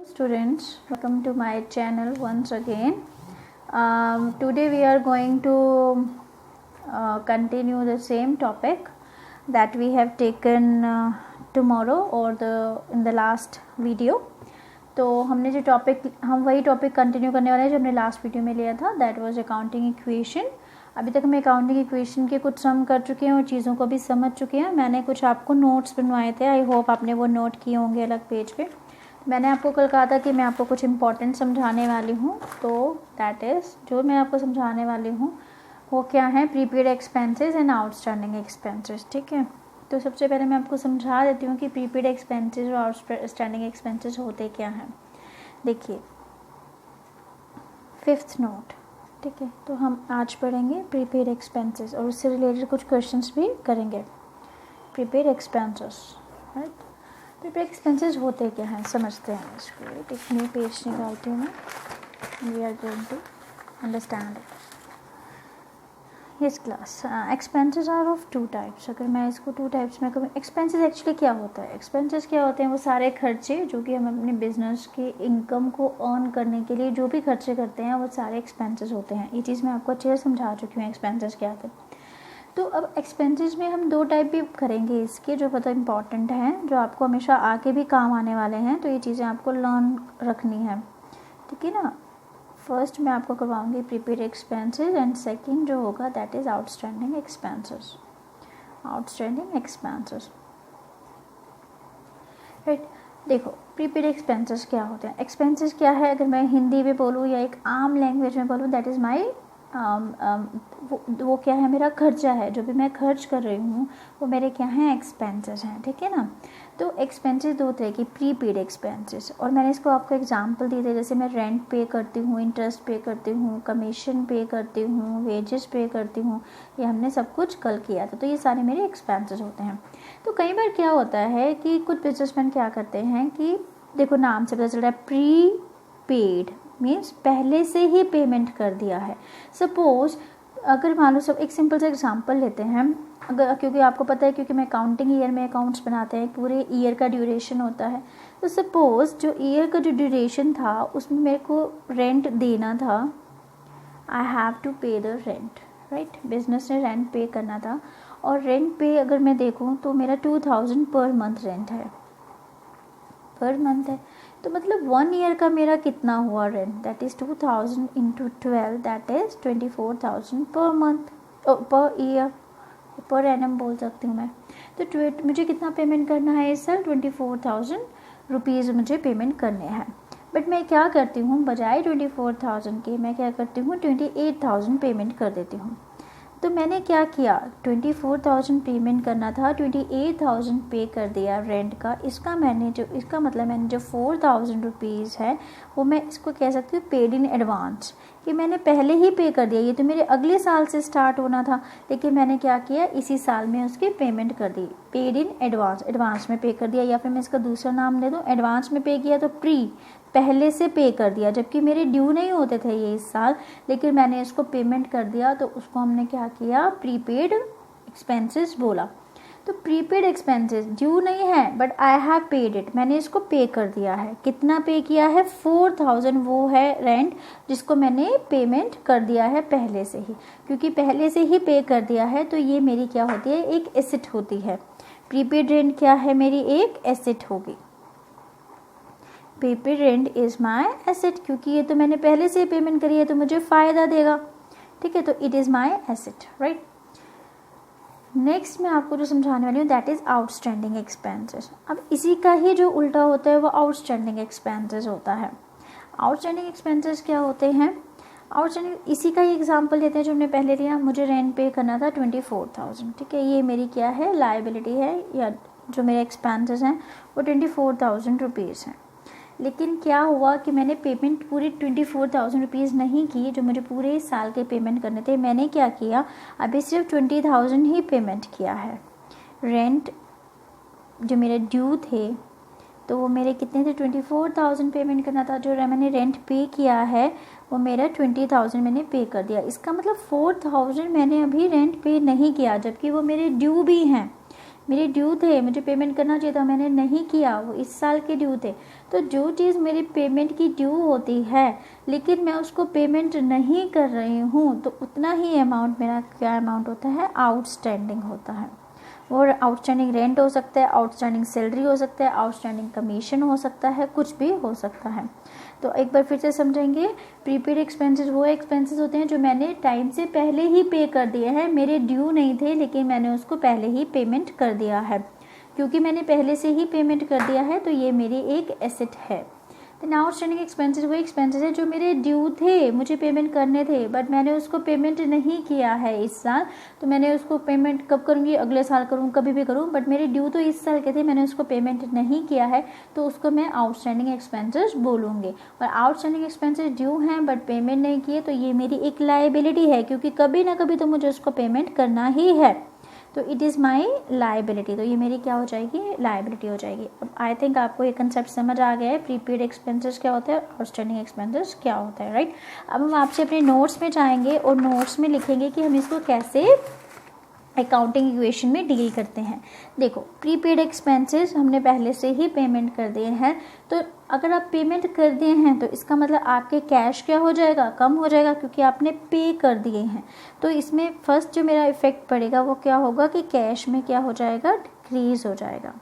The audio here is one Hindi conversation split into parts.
Students, welcome to my channel once again. Today we are going to continue the same topic that we have taken tomorrow or in the last video. तो हमने जो टॉपिक हम वही टॉपिक कंटिन्यू करने वाले हैं जो हमने लास्ट वीडियो में लिया था. That was accounting equation. अभी तक हम अकाउंटिंग इक्वेशन के कुछ सम कर चुके हैं और चीज़ों को भी समझ चुके हैं. मैंने कुछ आपको नोट्स बनवाए थे. आई होप आपने वो नोट किए होंगे अलग पेज पे. मैंने आपको कल कहा था कि मैं आपको कुछ इम्पॉर्टेंट समझाने वाली हूँ. तो दैट इज़ जो मैं आपको समझाने वाली हूँ वो क्या है, prepaid expenses and outstanding expenses. ठीक है, तो सबसे पहले मैं आपको समझा देती हूँ कि प्रीपेड एक्सपेंसेस और आउटस्टैंडिंग एक्सपेंसेस होते क्या हैं. देखिए 5th नोट. ठीक है, तो हम आज पढ़ेंगे प्रीपेड एक्सपेंसेस और उससे रिलेटेड कुछ क्वेश्चंस भी करेंगे. Prepaid expenses, right. Prepaid expenses होते क्या हैं समझते हैं इसको. एक न्यू पेज निकालती हूँ मैं. We are going to understand it. Yes class, expenses are of 2 types. अगर मैं इसको 2 टाइप्स में कहूँ, एक्सपेंसेस एक्चुअली क्या होता है. एक्सपेंसेस क्या होते हैं, वो सारे खर्चे जो कि हम अपने बिजनेस के इनकम को अर्न करने के लिए जो भी खर्चे करते हैं वो सारे एक्सपेंसेस होते हैं. ये चीज़ मैं आपको अच्छे से समझा चुकी हूँ एक्सपेंसेस क्या होते हैं. तो अब एक्सपेंसेस में हम 2 टाइप भी करेंगे इसके, जो बहुत इम्पॉर्टेंट हैं, जो आपको हमेशा आके भी काम आने वाले हैं. तो ये चीज़ें आपको लर्न रखनी है. ठीक है ना. फर्स्ट मैं आपको करवाऊंगी प्रीपेड एक्सपेंसेस एंड सेकंड जो होगा that is outstanding expenses. Outstanding expenses, right. देखो प्रीपेड एक्सपेंसेस क्या होते हैं. एक्सपेंसेस क्या है, अगर मैं हिंदी में बोलूँ या एक आम लैंग्वेज में बोलूँ, दैट इज़ माई वो क्या है, मेरा खर्चा है. जो भी मैं खर्च कर रही हूँ वो मेरे क्या हैं, एक्सपेंसेस हैं. ठीक है ना. तो एक्सपेंसेस 2 तरह की, प्रीपेड एक्सपेंसेस, और मैंने इसको आपको एग्जांपल दिए थे. जैसे मैं रेंट पे करती हूँ, इंटरेस्ट पे करती हूँ, कमीशन पे करती हूँ, वेजेस पे करती हूँ. ये हमने सब कुछ कल किया था. तो ये सारे मेरे एक्सपेंसेस होते हैं. तो कई बार क्या होता है कि कुछ बिजनेसमैन क्या करते हैं कि देखो नाम से पता चल रहा है प्रीपेड मीन्स पहले से ही पेमेंट कर दिया है. सपोज अगर मान लो, सब एक सिंपल सा एग्जांपल लेते हैं. अगर क्योंकि आपको पता है, क्योंकि मैं अकाउंटिंग ईयर में अकाउंट्स बनाते हैं, पूरे ईयर का ड्यूरेशन होता है. तो सपोज जो ईयर का जो ड्यूरेशन था उसमें मेरे को रेंट देना था. आई हैव टू पे द रेंट, राइट. बिजनेस ने रेंट पे करना था. और रेंट पे अगर मैं देखूँ तो मेरा 2000 पर मंथ रेंट है, पर मंथ है. तो मतलब 1 ईयर का मेरा कितना हुआ rent, that is 2000 into 12, that is 24,000 per month, per year, per annum बोल सकती हूँ मैं. तो मुझे कितना पेमेंट करना है इस साल, 24,000 रुपीज़ मुझे पेमेंट करने हैं. बट मैं क्या करती हूँ, बजाय 24,000 के मैं क्या करती हूँ, 28,000 पेमेंट कर देती हूँ. तो मैंने क्या किया, 24,000 पेमेंट करना था, 28,000 पे कर दिया रेंट का. इसका मतलब मैंने जो 4,000 रुपीज़ है वो मैं इसको कह सकती हूँ पेड इन एडवांस, कि मैंने पहले ही पे कर दिया. ये तो मेरे अगले साल से स्टार्ट होना था, लेकिन मैंने क्या किया, इसी साल में उसकी पेमेंट कर दी. पेड इन एडवांस, एडवांस में पे कर दिया, या फिर मैं इसका दूसरा नाम दे दूँ, एडवांस में पे किया तो प्री, पहले से पे कर दिया. जबकि मेरे ड्यू नहीं होते थे ये इस साल, लेकिन मैंने इसको पेमेंट कर दिया. तो उसको हमने क्या किया, प्रीपेड एक्सपेंसेस बोला. तो प्रीपेड एक्सपेंसेस ड्यू नहीं है but I have paid it, मैंने इसको पे कर दिया है. कितना पे किया है, 4,000. वो है रेंट जिसको मैंने पेमेंट कर दिया है पहले से ही. क्योंकि पहले से ही पे कर दिया है तो ये मेरी क्या होती है, एक एसेट होती है. प्रीपेड रेंट क्या है, मेरी एक एसेट होगी. Prepaid rent is my asset, क्योंकि ये तो मैंने पहले से पेमेंट करी है तो मुझे फ़ायदा देगा. ठीक है, तो it is my asset, right. Next मैं आपको जो समझाने वाली हूँ दैट इज़ आउटस्टैंडिंग एक्सपेंसेस. अब इसी का ही जो उल्टा होता है वो आउटस्टैंडिंग एक्सपेंसेस होता है. आउटस्टैंडिंग एक्सपेंसेस क्या होते हैं, आउटस्टैंडिंग इसी का ही एग्जांपल लेते हैं जो हमने पहले लिया. मुझे रेंट पे करना था 24,000. ठीक है, ये मेरी क्या है, लायबिलिटी है, या जो मेरे एक्सपेंसेस हैं वो 24,000 रुपीज़ हैं. लेकिन क्या हुआ कि मैंने पेमेंट पूरी 24,000 रुपीज़ नहीं की जो मुझे पूरे साल के पेमेंट करने थे. मैंने क्या किया, अभी सिर्फ 20,000 ही पेमेंट किया है. रेंट जो मेरे ड्यू थे तो वो मेरे कितने थे, 24,000 पेमेंट करना था. जो मैंने रेंट पे किया है वो मेरा 20,000 मैंने पे कर दिया. इसका मतलब 4,000 मैंने अभी रेंट पे नहीं किया, जबकि वो मेरे ड्यू भी हैं. मेरे ड्यू थे, मुझे पेमेंट करना चाहिए था, मैंने नहीं किया, वो इस साल के ड्यू थे। तो जो चीज़ मेरी पेमेंट की ड्यू होती है लेकिन मैं उसको पेमेंट नहीं कर रही हूँ, तो उतना ही अमाउंट मेरा क्या अमाउंट होता है, आउटस्टैंडिंग होता है। और आउटस्टैंडिंग रेंट हो सकता है, आउटस्टैंडिंग सैलरी हो सकता है, आउटस्टैंडिंग कमीशन हो सकता है, कुछ भी हो सकता है। तो एक बार फिर से समझेंगे, प्रीपेड एक्सपेंसेस वो एक्सपेंसेस होते हैं जो मैंने टाइम से पहले ही पे कर दिए हैं, मेरे ड्यू नहीं थे लेकिन मैंने उसको पहले ही पेमेंट कर दिया है। क्योंकि मैंने पहले से ही पेमेंट कर दिया है तो ये मेरी एक एसेट है। देन आउटस्टैंडिंग एक्सपेंसेस वो एक्सपेंसेस है जो मेरे ड्यू थे, मुझे पेमेंट करने थे बट मैंने उसको पेमेंट नहीं किया है इस साल, तो मैंने उसको पेमेंट कब करूँगी, अगले साल करूँ, कभी भी करूँ, बट मेरे ड्यू तो इस साल के थे, मैंने उसको पेमेंट नहीं किया है, तो उसको मैं आउटस्टैंडिंग एक्सपेंसेस बोलूँगी। और आउटस्टैंडिंग एक्सपेंसेस ड्यू हैं बट पेमेंट नहीं किए तो ये मेरी एक लायबिलिटी है, क्योंकि कभी ना कभी तो मुझे उसको पेमेंट करना ही है, तो इट इज़ माई लायबिलिटी। तो ये मेरी क्या हो जाएगी, लायबिलिटी हो जाएगी। अब आई थिंक आपको ये कंसेप्ट समझ आ गया है, प्रीपेड एक्सपेंसेस क्या होता है और आउटस्टैंडिंग एक्सपेंसेस क्या होता है, राइट। अब हम आपसे अपने नोट्स में जाएंगे और नोट्स में लिखेंगे कि हम इसको कैसे अकाउंटिंग इक्वेशन में डील करते हैं। देखो, प्रीपेड एक्सपेंसेस हमने पहले से ही पेमेंट कर दिए हैं, तो अगर आप पेमेंट कर दिए हैं तो इसका मतलब आपके कैश क्या हो जाएगा, कम हो जाएगा, क्योंकि आपने पे कर दिए हैं। तो इसमें फर्स्ट जो मेरा इफेक्ट पड़ेगा वो क्या होगा कि कैश में क्या हो जाएगा, डिक्रीज़ हो जाएगा।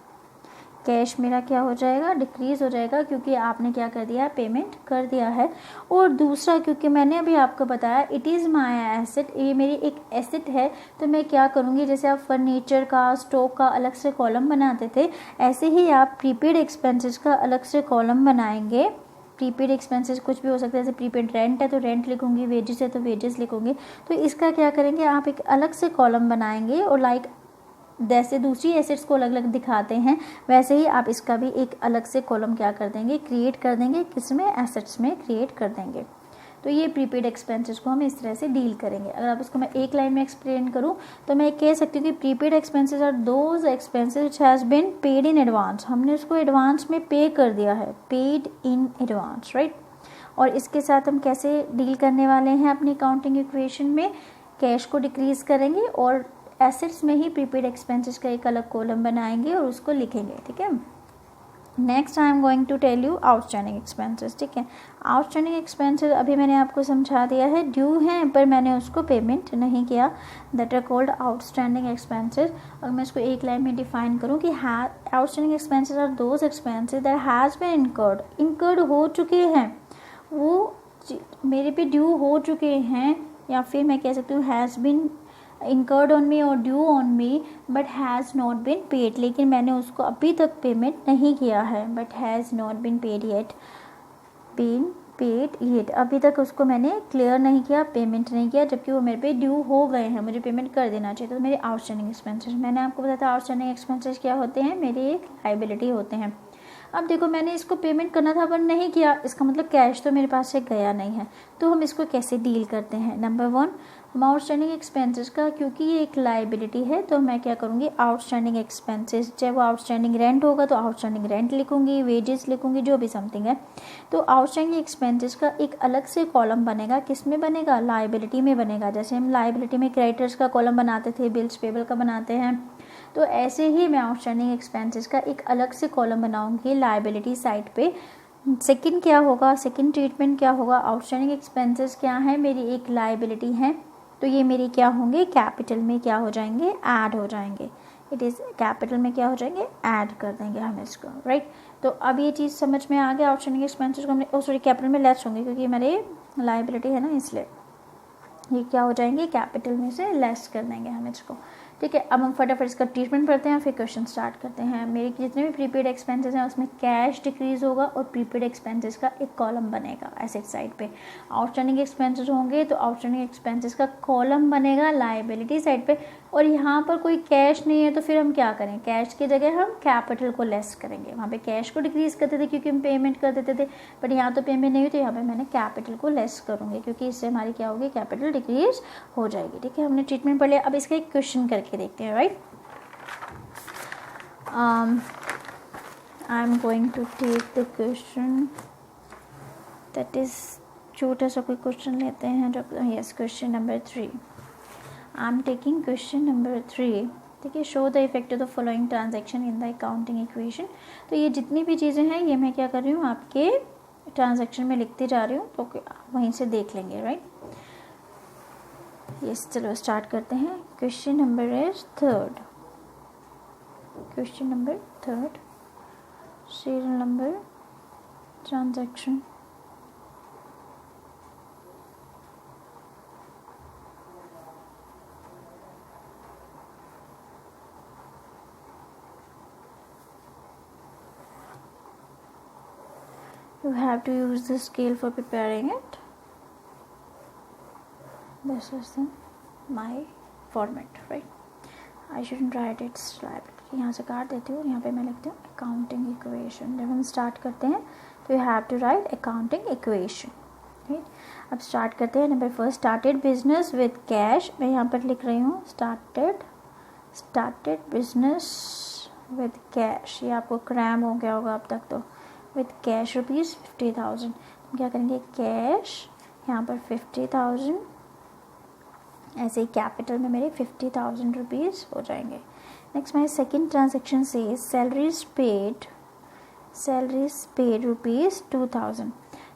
कैश मेरा क्या हो जाएगा, डिक्रीज़ हो जाएगा, क्योंकि आपने क्या कर दिया है, पेमेंट कर दिया है। और दूसरा, क्योंकि मैंने अभी आपको बताया इट इज़ माई एसेट, ये मेरी एक एसेट है, तो मैं क्या करूँगी, जैसे आप फर्नीचर का, स्टॉक का अलग से कॉलम बनाते थे, ऐसे ही आप प्रीपेड एक्सपेंसेस का अलग से कॉलम बनाएंगे। प्रीपेड एक्सपेंसेस कुछ भी हो सकता है, जैसे प्रीपेड रेंट है तो रेंट लिखूंगी, वेजेस है तो वेजेस लिखूंगी। तो इसका क्या करेंगे, आप एक अलग से कॉलम बनाएंगे, और लाइक जैसे दूसरी एसेट्स को अलग अलग दिखाते हैं वैसे ही आप इसका भी एक अलग से कॉलम क्या कर देंगे, क्रिएट कर देंगे, किसमें, एसेट्स में क्रिएट कर देंगे। तो ये प्रीपेड एक्सपेंसेस को हम इस तरह से डील करेंगे। अगर आप इसको मैं एक लाइन में एक्सप्लेन करूँ तो मैं कह सकती हूँ कि prepaid expenses are those expenses which has been paid in advance, हमने उसको एडवांस में पे कर दिया है, पेड इन एडवांस, राइट। और इसके साथ हम कैसे डील करने वाले हैं अपनी अकाउंटिंग इक्वेशन में, कैश को डिक्रीज करेंगे और एसेट्स में ही प्रीपेड एक्सपेंसेस का एक अलग कॉलम बनाएंगे और उसको लिखेंगे, ठीक है। Next I am going to tell you outstanding expenses, ठीक है। आउटस्टैंडिंग एक्सपेंसेस अभी मैंने आपको समझा दिया है, ड्यू है पर मैंने उसको पेमेंट नहीं किया, that are called outstanding expenses. और मैं इसको एक लाइन में डिफाइन करूँ कि outstanding expenses are those expenses that has been incurred हो चुके हैं, वो मेरे पे ड्यू हो चुके हैं, या फिर मैं कह सकती हूँ has been incurred on me और due on me but has not been paid, लेकिन मैंने उसको अभी तक पेमेंट नहीं किया है, but has not been paid yet, अभी तक उसको मैंने क्लियर नहीं किया, पेमेंट नहीं किया, जबकि वो मेरे पे ड्यू हो गए हैं, मुझे पेमेंट कर देना चाहिए। तो मेरे आउटस्टैंडिंग एक्सपेंसेस, मैंने आपको बताया था आउटस्टैंडिंग एक्सपेंसेस क्या होते हैं, मेरी एक लायबिलिटी होते हैं। अब देखो, मैंने इसको पेमेंट करना था पर नहीं किया, इसका मतलब कैश तो मेरे पास से गया नहीं है। तो हम इसको कैसे डील करते हैं, नंबर 1, हम आउटस्टैंडिंग एक्सपेंसेस का, क्योंकि ये एक लायबिलिटी है तो मैं क्या करूँगी, आउटस्टैंडिंग एक्सपेंसेस, चाहे वो आउटस्टैंडिंग रेंट होगा तो आउटस्टैंडिंग रेंट लिखूँगी, वेजेस लिखूँगी, जो भी समथिंग है। तो आउटस्टैंडिंग एक्सपेंसेस का एक अलग से कॉलम बनेगा, किस में बनेगा, लायबिलिटी में बनेगा। जैसे हम लायबिलिटी में क्रेडिटर्स का कॉलम बनाते थे, बिल्स पेबल का बनाते हैं, तो ऐसे ही मैं आउटस्टैंडिंग एक्सपेंसेस का एक अलग से कॉलम बनाऊँगी लायबिलिटी साइड पे। सेकंड क्या होगा, सेकंड ट्रीटमेंट क्या होगा, आउटस्टैंडिंग एक्सपेंसेस क्या है, मेरी एक लायबिलिटी है, तो ये मेरी क्या होंगे, कैपिटल में क्या हो जाएंगे, ऐड हो जाएंगे। इट इज़ कैपिटल में क्या हो जाएंगे, ऐड कर देंगे हम इसको, राइट। तो अब ये चीज़ समझ में आ गया, आउटस्टैंडिंग एक्सपेंसेस को हमने सॉरी कैपिटल में लेस होंगे क्योंकि हमारे लायबिलिटी है ना, इसलिए ये क्या हो जाएंगे, कैपिटल में से लेस कर देंगे हम इसको, ठीक है। अब हम फटाफट इसका ट्रीटमेंट पढ़ते हैं, फिर क्वेश्चन स्टार्ट करते हैं। मेरे जितने भी प्रीपेड एक्सपेंसेस हैं उसमें कैश डिक्रीज होगा और प्रीपेड एक्सपेंसेस का एक कॉलम बनेगा एसेट साइड पे। आउटस्टैंडिंग एक्सपेंसेस होंगे तो आउटस्टैंडिंग एक्सपेंसेस का कॉलम बनेगा लायबिलिटी साइड पे। और यहाँ पर कोई कैश नहीं है तो फिर हम क्या करें, कैश की जगह हम कैपिटल को लेस करेंगे। वहाँ पे कैश को डिक्रीज करते थे क्योंकि हम पेमेंट कर देते थे, बट यहाँ तो पेमेंट नहीं हुई तो यहाँ पे मैंने कैपिटल को लेस करूँगी, क्योंकि इससे हमारी क्या होगी, कैपिटल डिक्रीज हो जाएगी, ठीक है। हमने ट्रीटमेंट पढ़ लिया, अब इसका एक क्वेश्चन करके देखते हैं, right. I am going to take the question that is, छोटा सा कोई क्वेश्चन लेते हैं जब, yes, question number 3। I am taking question number 3 ठीक है। Show the effect of the following transaction in the accounting equation. तो ये जितनी भी चीज़ें हैं ये मैं क्या कर रही हूँ आपके ट्रांजैक्शन में लिखते जा रही हूँ, तो वहीं से देख लेंगे, राइट। यस, चलो स्टार्ट करते हैं। Question number is third. Question number third, serial number, transaction. You have to use the scale for preparing it. This is my format, right? I shouldn't write it slide. यहाँ से काट देती हूँ, यहाँ पे मैं लिखती हूँ अकाउंटिंग इक्वेशन। जब हम स्टार्ट करते हैं तो you have to write accounting equation, right. अब स्टार्ट करते हैं। Number first, started business with cash. मैं यहाँ पर लिख रही हूँ स्टार्टेड बिजनेस विद कैश। ये आपको क्रैम हो गया होगा अब तक तो। With cash rupees 50,000। हम क्या करेंगे, कैश यहाँ पर 50,000, ऐसे ही कैपिटल में मेरे 50,000 रुपीज़ हो जाएंगे। नेक्स्ट माई सेकेंड ट्रांजेक्शन से सैलरीज पेड रुपीज़ 2,000।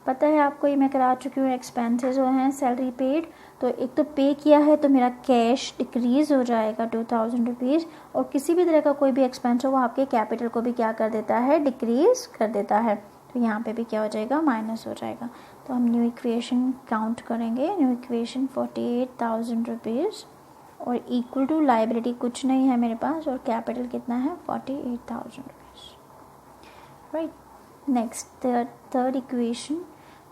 पता है आपको, ये मैं करा चुकी हूँ। एक्सपेंसेस जो हैं सैलरी पेड, तो एक तो पे किया है तो मेरा कैश डिक्रीज़ हो जाएगा 2,000 रुपीज़, और किसी भी तरह का कोई भी एक्सपेंस हो वो आपके कैपिटल को भी क्या कर देता है, डिक्रीज़ कर देता है। तो यहाँ पे भी क्या हो जाएगा, माइनस हो जाएगा। तो हम न्यू इक्वेशन काउंट करेंगे। न्यू इक्वेशन 48,000 रुपीज़ और इक्वल टू लाइबिलिटी कुछ नहीं है मेरे पास, और कैपिटल कितना है, 48,000 rupees, right. Next third equation,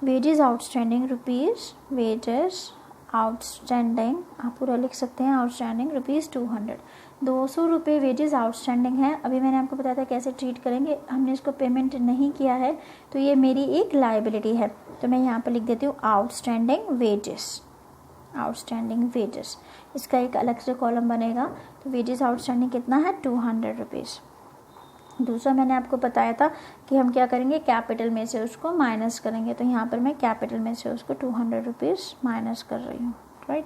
wages outstanding rupees, wages outstanding आप पूरा लिख सकते हैं, आउटस्टैंडिंग रुपीज़ 200। 200 रुपये वेजेस आउटस्टैंडिंग है। अभी मैंने आपको बताया था कैसे ट्रीट करेंगे। हमने इसको पेमेंट नहीं किया है तो ये मेरी एक लाइबिलिटी है, तो मैं यहाँ पर लिख देती हूँ आउटस्टैंडिंग वेजेस। इसका एक अलग से कॉलम बनेगा। तो वेजेस आउटस्टैंडिंग कितना है, 200 रुपीज़। दूसरा मैंने आपको बताया था कि हम क्या करेंगे, कैपिटल में से उसको माइनस करेंगे। तो यहाँ पर मैं कैपिटल में से उसको 200 रुपीज़ माइनस कर रही हूँ, राइट।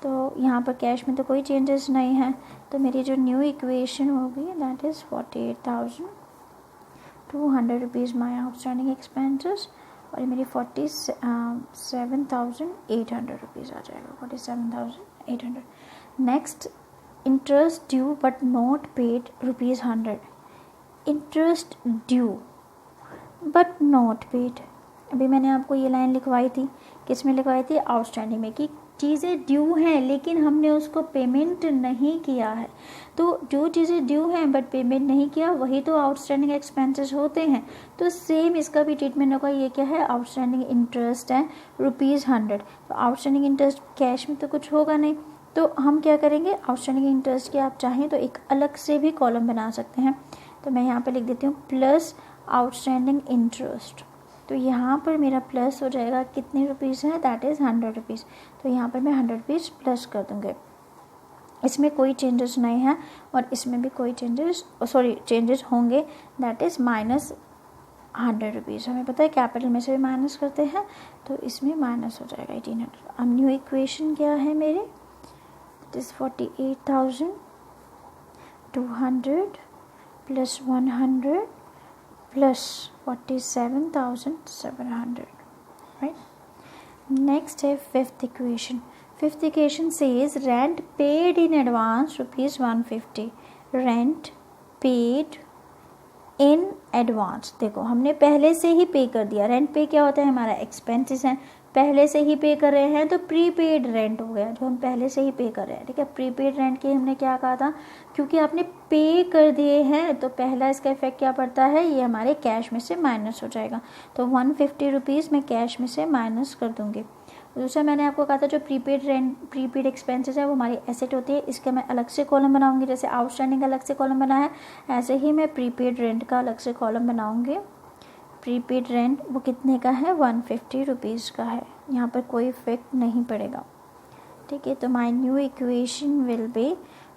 तो यहाँ पर कैश में तो कोई चेंजेस नहीं है। तो मेरी जो न्यू इक्वेशन होगी that is 48,200 rupees my outstanding expenses, और ये मेरी 47,800 रुपीज़ आ जाएगा, 47,800। Next, interest due but not paid rupees 100। Interest due but not paid, अभी मैंने आपको ये लाइन लिखवाई थी, किस में लिखवाई थी, आउटस्टैंडिंग में, कि चीज़ें ड्यू हैं लेकिन हमने उसको पेमेंट नहीं किया है। तो जो चीज़ें ड्यू हैं बट पेमेंट नहीं किया वही तो आउटस्टैंडिंग एक्सपेंसेस होते हैं। तो सेम इसका भी ट्रीटमेंट होगा। ये क्या है, आउटस्टैंडिंग इंटरेस्ट है रुपीज़ 100। तो आउटस्टैंडिंग इंटरेस्ट कैश में तो कुछ होगा नहीं, तो हम क्या करेंगे, आउटस्टैंडिंग इंटरेस्ट के आप चाहें तो एक अलग से भी कॉलम बना सकते हैं। तो मैं यहाँ पे लिख देती हूँ प्लस आउटस्टैंडिंग इंटरेस्ट। तो यहाँ पर मेरा प्लस हो जाएगा, कितने रुपीज़ है, दैट इज़ 100 रुपीज़। तो यहाँ पर मैं 100 रुपीज़ प्लस कर दूँगी। इसमें कोई चेंजेस नहीं है और इसमें भी कोई चेंजेस होंगे, दैट इज़ माइनस 100 रुपीज़। हमें पता है कैपिटल में से भी माइनस करते हैं, तो इसमें माइनस हो जाएगा 1800। अब न्यू इक्वेशन क्या है मेरे, it is 48,200 plus 100 plus 47,700, right? Next है fifth equation. Fifth equation says rent paid in advance rupees 150. Rent paid in advance. देखो हमने पहले से ही पे कर दिया। रेंट पे क्या होता है, हमारा एक्सपेंसेस हैं, पहले से ही पे कर रहे हैं, तो प्रीपेड रेंट हो गया जो हम पहले से ही पे कर रहे हैं, ठीक है। प्रीपेड रेंट के हमने क्या कहा था, क्योंकि आपने पे कर दिए हैं तो पहला इसका इफेक्ट क्या पड़ता है, ये हमारे कैश में से माइनस हो जाएगा। तो 150 रुपीज़ मैं कैश में से माइनस कर दूँगी। दूसरा मैंने आपको कहा था जो प्रीपेड एक्सपेंसेस है वो हमारी एसेट होती है, इसका मैं अलग से कॉलम बनाऊंगी। जैसे आउटस्टैंडिंग का अलग से कॉलम बना है, ऐसे ही मैं प्रीपेड रेंट का अलग से कॉलम बनाऊंगी। प्रीपेड रेंट वो कितने का है, 150 रुपीज़ का है, यहाँ पर कोई इफेक्ट नहीं पड़ेगा, ठीक है। तो my new equation will be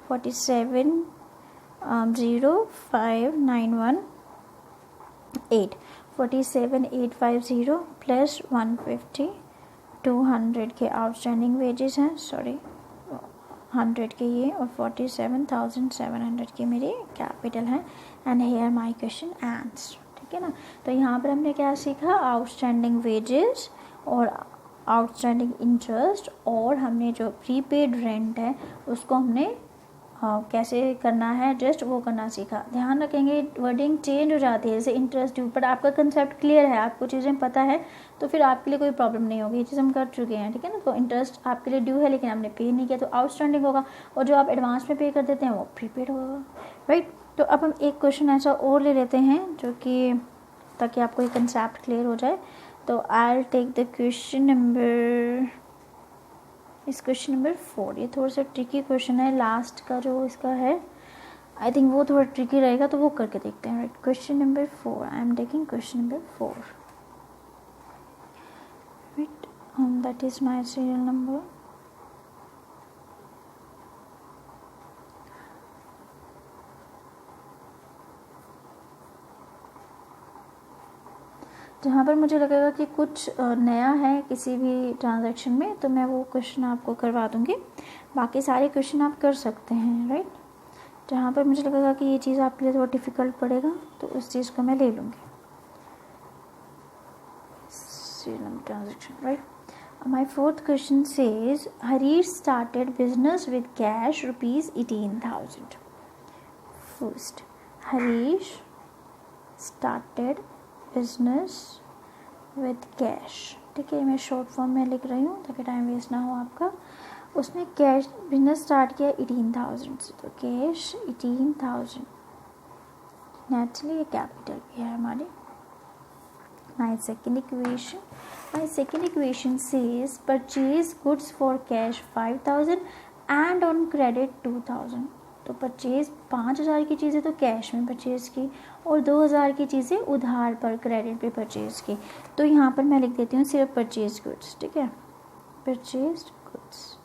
47,05918 47,850 plus 150, 200 के आउटस्टैंडिंग वेजेस हैं, सॉरी 100 के ये और 47,700 के मेरे कैपिटल हैं। And here my question ends, ठीक है ना। तो यहाँ पर हमने क्या सीखा, आउटस्टैंडिंग वेजेस और आउटस्टैंडिंग इंटरेस्ट, और हमने जो प्रीपेड रेंट है उसको हमने कैसे करना है एडजस्ट वो करना सीखा। ध्यान रखेंगे वर्डिंग चेंज हो जाती है, जैसे इंटरेस्ट ड्यू, पर आपका कंसेप्ट क्लियर है, आपको चीज़ें पता है, तो फिर आपके लिए कोई प्रॉब्लम नहीं होगी, ये चीज़ हम कर चुके हैं, ठीक है ना। तो इंटरेस्ट आपके लिए ड्यू है लेकिन आपने पे नहीं किया तो आउटस्टैंडिंग होगा, और जो आप एडवांस में पे कर देते हैं वो प्रीपेड होगा, राइट। तो अब हम एक क्वेश्चन ऐसा और ले लेते हैं जो कि ताकि आपको ये कंसेप्ट क्लियर हो जाए। तो I will take the question number, इस क्वेश्चन नंबर 4। ये थोड़ा सा ट्रिकी क्वेश्चन है, लास्ट का जो इसका है आई थिंक वो थोड़ा ट्रिकी रहेगा, तो वो करके देखते हैं, right. Question number 4, I am taking question number 4, right, that is my serial number. जहाँ पर मुझे लगेगा कि कुछ नया है किसी भी ट्रांजैक्शन में तो मैं वो क्वेश्चन आपको करवा दूँगी, बाकी सारे क्वेश्चन आप कर सकते हैं, राइट। जहाँ पर मुझे लगेगा कि ये चीज़ आपके लिए थोड़ा डिफ़िकल्ट पड़ेगा तो उस चीज़ को मैं ले लूँगी। Transaction, right. My fourth question says Harish started business with cash rupees 18,000. First, Harish started business with cash, ठीक है, मैं शॉर्ट फॉर्म में लिख रही हूँ ताकि टाइम वेस्ट ना हो आपका। उसने कैश बिजनेस स्टार्ट किया 18,000 से, तो कैश 18,000 नेचुरली ये कैपिटल भी है हमारी। My second equation says purchase goods for cash 5,000 and on credit 2,000. तो परचेज 5,000 की चीज़ें तो कैश में परचेज की और 2,000 की चीज़ें उधार पर क्रेडिट पे परचेज की। तो यहाँ पर मैं लिख देती हूँ सिर्फ परचेज गुड्स, ठीक है, परचेज गुड्स।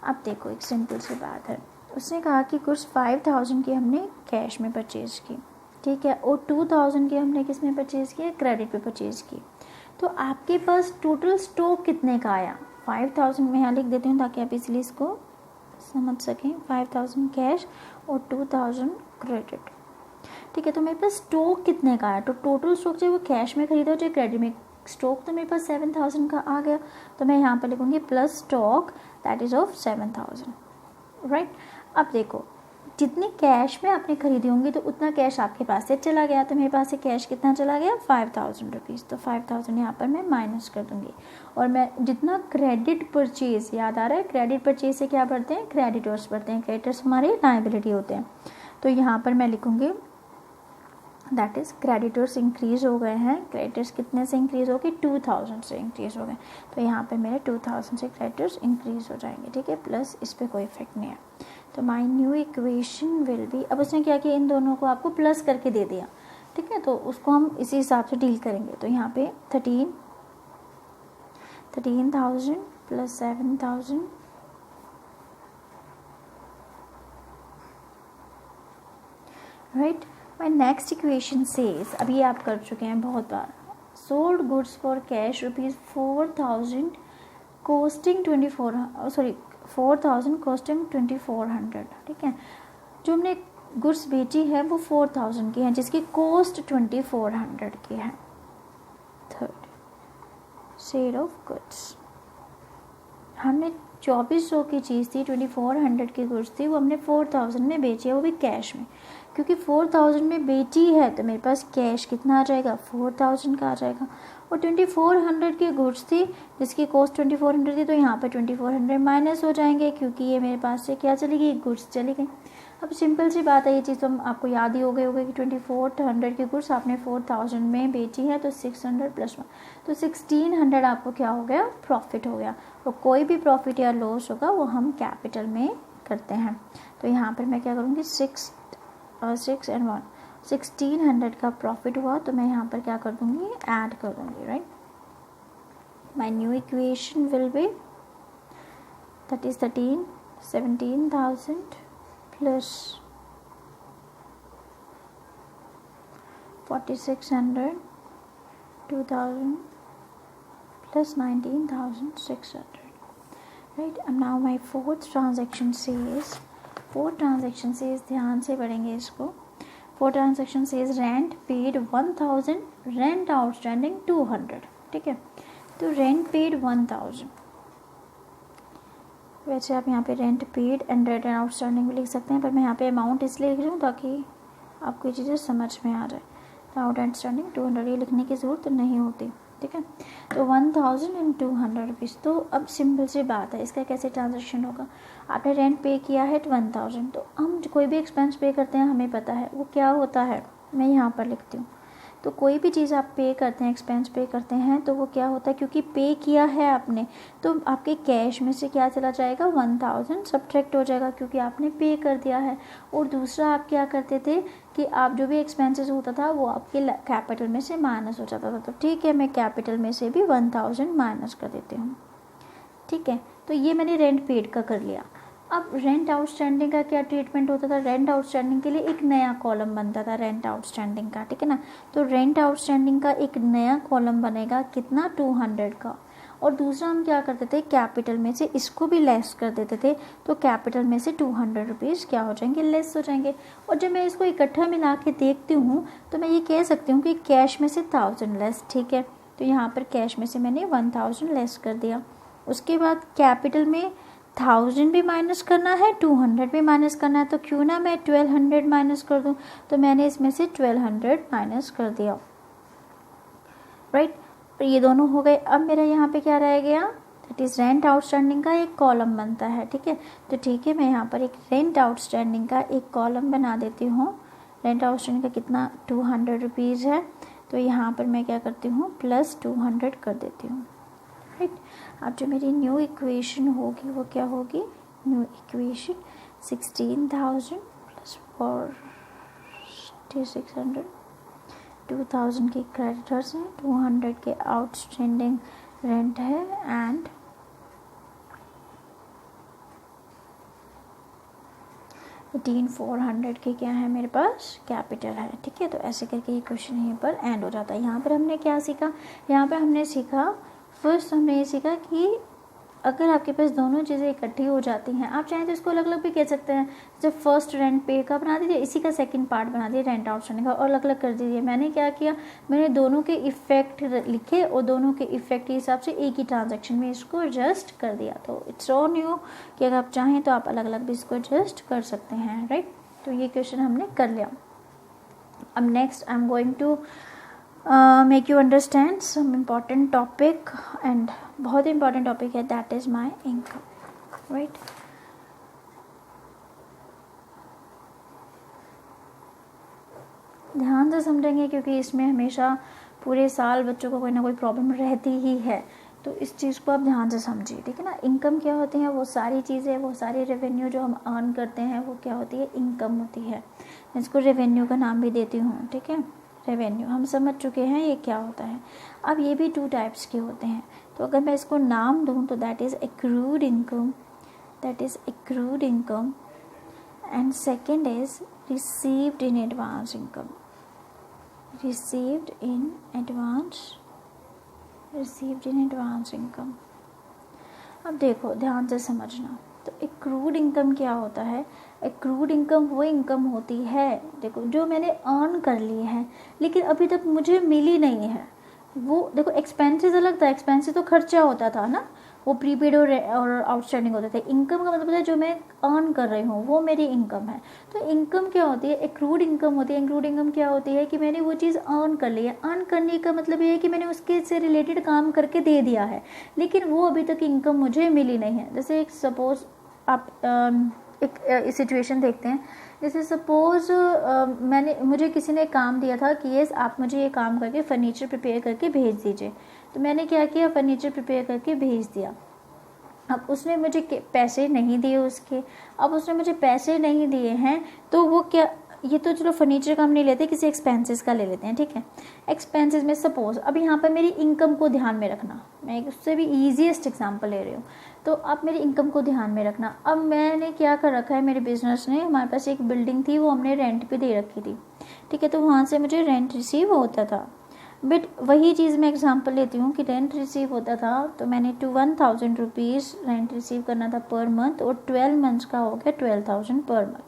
अब देखो एक सिंपल सी बात है, उसने कहा कि गुड्स 5,000 की हमने कैश में परचेज की, ठीक है, और 2,000 की हमने किस में परचेज़ किया, क्रेडिट पे परचेज़ की। तो आपके पास टोटल स्टॉक कितने का आया, 5,000 मैं यहाँ लिख देती हूँ ताकि आप इसलिए इसको समझ सकें, 5,000 कैश और 2,000 क्रेडिट, ठीक है। तो मेरे पास स्टॉक कितने का आया, तो टोटल स्टॉक चाहे वो कैश में खरीदा हो चाहे क्रेडिट में, स्टॉक तो मेरे पास 7,000 का आ गया, तो मैं यहाँ पर लिखूँगी plus stock that is of 7,000, right. अब देखो जितने कैश में आपने खरीदी होंगी तो उतना कैश आपके पास से चला गया, तो मेरे पास से कैश कितना चला गया, 5,000 रुपीज़। तो 5,000 यहाँ पर मैं माइनस कर दूँगी, और मैं जितना क्रेडिट परचेज़, याद आ रहा है क्रेडिट परचेज़ से क्या भरते हैं, क्रेडिटर्स भरते हैं, क्रेडिटर्स हमारे लायबिलिटी होते हैं। तो यहाँ पर मैं लिखूँगी दैट इज़ क्रेडिटर्स इंक्रीज़ हो गए हैं, क्रेडिटर्स कितने से इंक्रीज़ हो गए, 2,000 से इंक्रीज़ हो गए, तो यहाँ पे मेरे 2,000 से क्रेडिटर्स इंक्रीज़ हो जाएंगे, ठीक है, प्लस इस पर कोई इफेक्ट नहीं है। तो my new equation will be, अब उसने क्या किया, इन दोनों को आपको प्लस करके दे दिया, ठीक है, तो उसको हम इसी हिसाब से डील करेंगे। तो यहाँ पे 13,000 plus 7,000, right. My next equation says, अब ये आप कर चुके हैं बहुत बार, sold goods for cash rupees 4,000 costing 4,000 costing 2,400, ठीक है। जो हमने गुड्स बेची है वो 4,000 की है जिसकी कॉस्ट 2,400 की है। थर्ड, सेल ऑफ गुड्स, हमने 2,400 की चीज़ थी, 2,400 की गुड्स थी, वो हमने 4,000 में बेची है, वो भी कैश में, क्योंकि 4,000 में बेची है तो मेरे पास कैश कितना आ जाएगा, 4,000 का आ जाएगा, और 2,400 की गुड्स थी जिसकी कॉस्ट 2,400 थी, तो यहाँ पे 2,400 माइनस हो जाएंगे क्योंकि ये मेरे पास से क्या चली गई, गुड्स चली गई। अब सिंपल सी बात है, ये चीज़ तो आपको याद ही हो गई होगी कि 2,400 की गुड्स आपने 4,000 में बेची है, तो 600 प्लस 1, तो 1,600 आपको क्या हो गया, प्रॉफिट हो गया। और कोई भी प्रॉफिट या लॉस होगा वो हम कैपिटल में करते हैं। तो यहाँ पर मैं क्या करूँगी, 6 and 1 1,600 का प्रॉफिट हुआ, तो मैं यहाँ पर क्या कर दूँगी, ऐड कर दूँगी, right. My new equation will be that is 17,000 plus 4,600, 2,000 plus 19,600, right. And now my fourth transaction says, ध्यान से पढ़ेंगे इसको। Fourth transaction says rent paid 1000, rent outstanding 200, ठीक है। तो रेंट पेड 1000, वैसे आप यहाँ पे rent paid and rent outstanding भी लिख सकते हैं, पर मैं यहाँ पे अमाउंट इसलिए लिख रही हूँ ताकि आपको ये चीज़ें समझ में आ जाए। तो आउटस्टैंडिंग 200, ये लिखने की ज़रूरत नहीं होती, ठीक है। तो 1000 एंड 200 रुपीज़। तो अब सिंपल सी बात है, इसका कैसे ट्रांजेक्शन होगा। आपने रेंट पे किया है 1000, तो हम कोई भी एक्सपेंस पे करते हैं हमें पता है वो क्या होता है, मैं यहाँ पर लिखती हूँ। तो कोई भी चीज़ आप पे करते हैं, एक्सपेंस पे करते हैं, तो वो क्या होता है, क्योंकि पे किया है आपने तो आपके कैश में से क्या चला जाएगा, 1000 सब्ट्रैक्ट हो जाएगा क्योंकि आपने पे कर दिया है। और दूसरा आप क्या करते थे कि आप जो भी एक्सपेंसेस होता था वो आपके कैपिटल में से माइनस हो जाता था। तो ठीक है, मैं कैपिटल में से भी 1000 माइनस कर देती हूँ, ठीक है। तो ये मैंने रेंट पेड का कर लिया। अब रेंट आउटस्टैंडिंग का क्या ट्रीटमेंट होता था, रेंट आउटस्टैंडिंग के लिए एक नया कॉलम बनता था रेंट आउटस्टैंडिंग का, ठीक है ना। तो रेंट आउटस्टैंडिंग का एक नया कॉलम बनेगा कितना, 200 का। और दूसरा हम क्या करते थे, कैपिटल में से इसको भी लेस कर देते थे, तो कैपिटल में से 200 रुपीज़ क्या हो जाएंगे, लेस हो जाएंगे। और जब मैं इसको इकट्ठा मिला के देखती हूँ तो मैं ये कह सकती हूँ कि कैश में से 1000 लेस, ठीक है। तो यहाँ पर कैश में से मैंने 1000 लेस कर दिया। उसके बाद कैपिटल में 1000 भी माइनस करना है, 200 भी माइनस करना है, तो क्यों ना मैं 1200 माइनस कर दूं। तो मैंने इसमें से 1200 माइनस कर दिया, राइट। ये दोनों हो गए। अब मेरा यहाँ पे क्या रह गया, दैट इज़ रेंट आउटस्टैंडिंग का एक कॉलम बनता है, ठीक है। तो ठीक है, मैं यहाँ पर एक रेंट आउटस्टैंडिंग का एक कॉलम बना देती हूँ। रेंट आउटस्टैंडिंग का कितना, 200 रुपीज़ है। तो यहाँ पर मैं क्या करती हूँ, +200 कर देती हूँ, राइट। अब जो मेरी न्यू इक्वेशन होगी वो क्या होगी, न्यू इक्वेशन 16,000 + 4600, 2000 के क्रेडिटर्स हैं, 200 के आउटस्टैंडिंग रेंट है, एंड 18,400 के क्या है मेरे पास, कैपिटल है, ठीक है। तो ऐसे करके ये क्वेश्चन यहीं पर एंड हो जाता है। यहाँ पर हमने क्या सीखा, यहाँ पर हमने सीखा, फर्स्ट हमने ये सीखा कि अगर आपके पास दोनों चीज़ें इकट्ठी हो जाती हैं, आप चाहें तो इसको अलग अलग भी कह सकते हैं। जब फर्स्ट रेंट पे का बना दीजिए, इसी का सेकंड पार्ट बना दिए रेंट आउटस्टैंडिंग का, और अलग अलग कर दीजिए। मैंने क्या किया, मैंने दोनों के इफ़ेक्ट लिखे और दोनों के इफ़ेक्ट के हिसाब से एक ही ट्रांजेक्शन में इसको एडजस्ट कर दिया। तो इट्स ऑन यू कि अगर आप चाहें तो आप अलग अलग भी इसको एडजस्ट कर सकते हैं, राइट। तो ये क्वेश्चन हमने कर लिया। अब next I am going to make you understand some important topic, and बहुत important topic है, that is my income, right। ध्यान से समझेंगे क्योंकि इसमें हमेशा पूरे साल बच्चों को कोई ना कोई प्रॉब्लम रहती ही है, तो इस चीज़ को आप ध्यान से समझिए, ठीक है ना। इनकम क्या होती है, वो सारी चीज़ें, वो सारी रेवेन्यू जो हम अर्न करते हैं वो क्या होती है, इनकम होती है। मैं इसको रेवेन्यू का नाम भी देती हूँ, ठीक है। रेवेन्यू हम समझ चुके हैं ये क्या होता है। अब ये भी 2 टाइप्स के होते हैं, तो अगर मैं इसको नाम दूँ तो that is accrued income, and second is received in advance income, received in advance income. अब देखो ध्यान से समझना, तो एक्रूड इनकम क्या होता है, एक्रूड इनकम वो इनकम होती है, देखो जो मैंने अर्न कर ली है लेकिन अभी तक मुझे मिली नहीं है। वो देखो एक्सपेंसेस अलग था, एक्सपेंसेस तो खर्चा होता था ना, वो प्रीपेड और आउटस्टैंडिंग होते थे। इनकम का मतलब है जो मैं अर्न कर रही हूँ वो मेरी इनकम है। तो इनकम क्या होती है, एक्रूड इनकम होती है। एक्रूड इनकम क्या होती है कि मैंने वो चीज़ अर्न कर ली है। अर्न करने का मतलब ये है कि मैंने उसके से रिलेटेड काम करके दे दिया है, लेकिन वो अभी तक इनकम मुझे मिली नहीं है। जैसे एक सपोज आप एक सिचुएशन देखते हैं, जैसे सपोज़ मुझे किसी ने काम दिया था कि येस आप मुझे ये काम करके फ़र्नीचर प्रिपेयर करके भेज दीजिए। तो मैंने क्या किया, फ़र्नीचर प्रिपेयर करके भेज दिया। अब उसने मुझे पैसे नहीं दिए उसके, अब उसने मुझे पैसे नहीं दिए हैं तो वो क्या, ये तो चलो फर्नीचर का हम नहीं लेते, किसी एक्सपेंसेस का ले लेते हैं, ठीक है। एक्सपेंसेस में सपोज़ अब यहाँ पर मेरी इनकम को ध्यान में रखना, मैं उससे भी ईजीएस्ट एग्जांपल ले रही हूँ, तो आप मेरी इनकम को ध्यान में रखना। अब मैंने क्या कर रखा है, मेरे बिजनेस ने, हमारे पास एक बिल्डिंग थी वो हमने रेंट पे दे रखी थी, ठीक है। तो वहाँ से मुझे रेंट रिसीव होता था। बट वही चीज़ मैं एग्जांपल लेती हूँ कि रेंट रिसीव होता था तो मैंने 1,000 रुपीज़ रेंट रिसीव करना था पर मंथ, और 12 मंथ्स का हो गया 12,000 पर मंथ।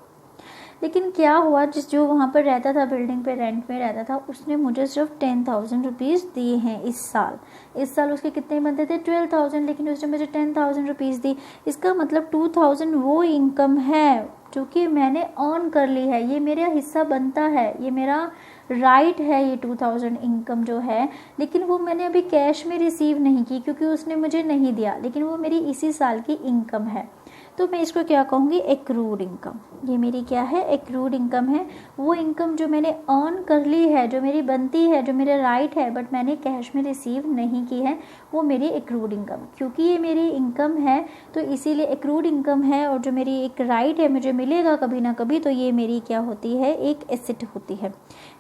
लेकिन क्या हुआ, जो वहाँ पर रहता था, बिल्डिंग पे रेंट में रहता था, उसने मुझे सिर्फ 10,000 रुपीज़ दिए हैं इस साल उसके कितने बनते थे 12,000, लेकिन उसने मुझे 10,000 रुपीज़ दी। इसका मतलब 2,000 वो इनकम है जो कि मैंने अर्न कर ली है, ये मेरा हिस्सा बनता है, ये मेरा राइट है, ये 2,000 इनकम जो है। लेकिन वो मैंने अभी कैश में रिसीव नहीं की क्योंकि उसने मुझे नहीं दिया, लेकिन वो मेरी इसी साल की इनकम है। तो मैं इसको क्या कहूँगी, एक्रूड इनकम। ये मेरी क्या है, एक्रूड इनकम है। वो इनकम जो मैंने अर्न कर ली है, जो मेरी बनती है, जो मेरा राइट है, बट मैंने कैश में रिसीव नहीं की है, वो मेरी एक्रूड इनकम। क्योंकि ये मेरी इनकम है तो इसीलिए एक्रूड इनकम है, और जो मेरी एक राइट है, मुझे मिलेगा कभी ना कभी, तो ये मेरी क्या होती है, एक एसेट होती है।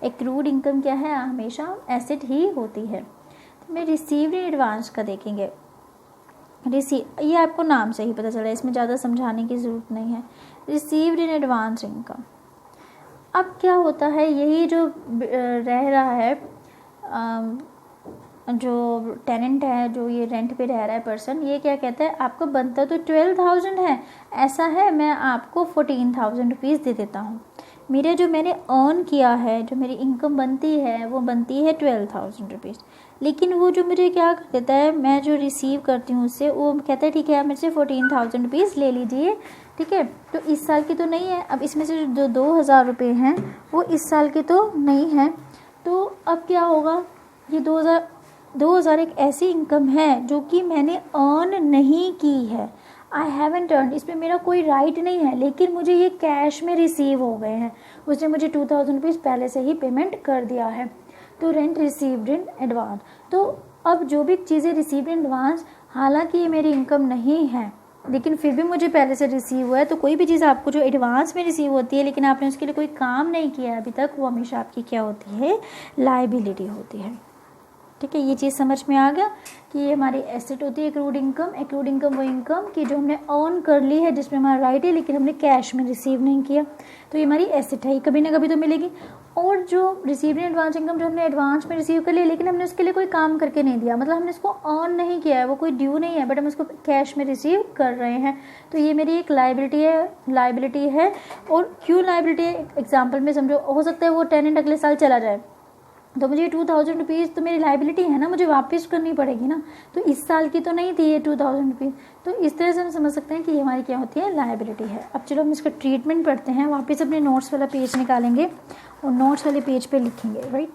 एक्रूड इनकम क्या है, हमेशा एसेट ही होती है। तो मैं रिसीव्ड इन एडवांस का देखेंगे। ये आपको नाम से ही पता चल रहा है, इसमें ज़्यादा समझाने की ज़रूरत नहीं है। Received in advance income. अब क्या होता है, यही जो रह रहा है, जो टेनेंट है, जो ये रेंट पे रह रहा है पर्सन, ये क्या कहता है, आपको बनता तो 12,000 है, ऐसा है मैं आपको 14,000 रुपीज़ दे देता हूँ। मेरे जो मैंने अर्न किया है, जो मेरी इनकम बनती है, वो बनती है 12,000 रुपीज़। लेकिन वो जो मुझे क्या कर देता है, मैं जो रिसीव करती हूँ उससे, वो कहता है ठीक है आप मेरे से 14,000 रुपीज़ ले लीजिए, ठीक है। तो इस साल की तो नहीं है, अब इसमें से जो 2,000 रुपये हैं वो इस साल के तो नहीं है। तो अब क्या होगा, ये 2,000 एक ऐसी इनकम है जो कि मैंने अर्न नहीं की है, आई हैवंट अर्न, इसमें मेरा कोई राइट नहीं है, लेकिन मुझे ये कैश में रिसीव हो गए हैं। उसने मुझे 2,000 रुपीज़ पहले से ही पेमेंट कर दिया है। तो रेंट रिसीव्ड इन एडवांस। तो अब जो भी चीज़ें रिसीव्ड इन एडवांस, हालांकि ये मेरी इनकम नहीं है, लेकिन फिर भी मुझे पहले से रिसीव हुआ है। तो कोई भी चीज़ आपको जो एडवांस में रिसीव होती है लेकिन आपने उसके लिए कोई काम नहीं किया अभी तक, वो हमेशा आपकी क्या होती है, लायबिलिटी होती है। ठीक है, ये चीज़ समझ में आ गया कि ये हमारी एसेट होती है एक्रूड इनकम। एक्रूड इनकम वो इनकम कि जो हमने अर्न कर ली है, जिसमें हमारा राइट है, लेकिन हमने कैश में रिसीव नहीं किया, तो ये हमारी एसेट है, ये कभी ना कभी तो मिलेगी। और जो रिसीव इन एडवांस इनकम, जो हमने एडवांस में रिसीव कर लिया लेकिन हमने उसके लिए कोई काम करके नहीं दिया, मतलब हमने इसको अर्न नहीं किया है, वो कोई ड्यू नहीं है, बट हम उसको कैश में रिसीव कर रहे हैं, तो ये मेरी एक लाइबिलिटी है। और क्यों लाइबिलिटी है, एग्जाम्पल में समझो, हो सकता है वो टेनेंट अगले साल चला जाए, तो मुझे 2,000 रुपीज़ तो मेरी लाइबिलिटी है ना, मुझे वापस करनी पड़ेगी ना, तो इस साल की तो नहीं थी ये 2,000 रुपीज़। तो इस तरह से हम समझ सकते हैं कि ये हमारी क्या होती है, लाइबिलिटी है। अब चलो हम इसका ट्रीटमेंट पढ़ते हैं। वापस अपने नोट्स वाला पेज निकालेंगे और नोट्स वाले पेज पे लिखेंगे, राइट।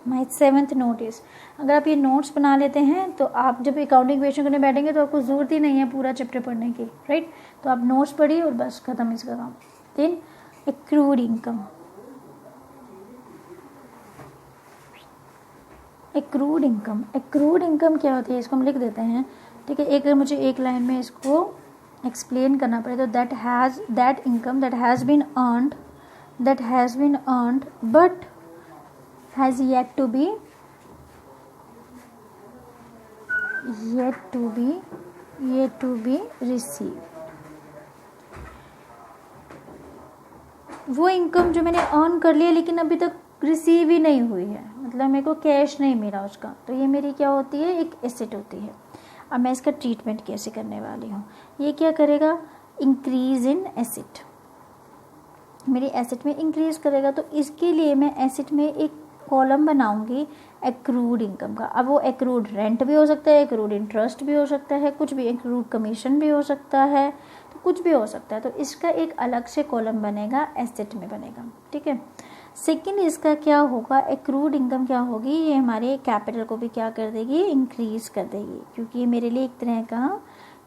माई 7th नोटिस। अगर आप ये नोट्स बना लेते हैं तो आप जब अकाउंटिंग क्वेश्चन करने बैठेंगे तो आपको ज़रूरत ही नहीं है पूरा चैप्टर पढ़ने की, राइट। तो आप नोट्स पढ़िए और बस खत्म इसका काम। Then accrued income. Accrued income क्या होती है, इसको हम लिख देते हैं, ठीक है। एक मुझे एक लाइन में इसको एक्सप्लेन करना पड़े तो that income that has been earned but has yet to be received। वो इनकम जो मैंने अर्न कर लिया लेकिन अभी तक रिसीव ही नहीं हुई है, मतलब मेरे को कैश नहीं मिला उसका, तो ये मेरी क्या होती है, एक एसेट होती है। अब मैं इसका ट्रीटमेंट कैसे करने वाली हूँ, ये क्या करेगा, इंक्रीज इन एसेट, मेरी एसेट में इंक्रीज करेगा। तो इसके लिए मैं एसेट में एक कॉलम बनाऊंगी एक्रूड इनकम का। अब वो एक्रूड रेंट भी हो सकता है, एक्रूड इंटरेस्ट भी हो सकता है, कुछ भी, एक्रूड कमीशन भी हो सकता है, तो कुछ भी हो सकता है। तो इसका एक अलग से कॉलम बनेगा, एसेट में बनेगा, ठीक है। सेकंड इसका क्या होगा, एक्रूड इनकम क्या होगी, ये हमारे कैपिटल को भी क्या कर देगी, इंक्रीज कर देगी, क्योंकि ये मेरे लिए एक तरह का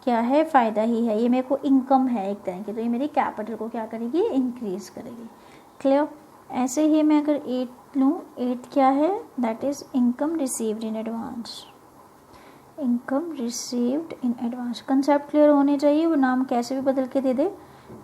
क्या है, फ़ायदा ही है, ये मेरे को इनकम है एक तरह की, तो ये मेरी कैपिटल को क्या करेगी, इंक्रीज करेगी। क्लियर। ऐसे ही मैं अगर 8 लूँ, 8 क्या है, that is income received in advance. Income received in advance, concept clear होने चाहिए, वो नाम कैसे भी बदल के दे दे,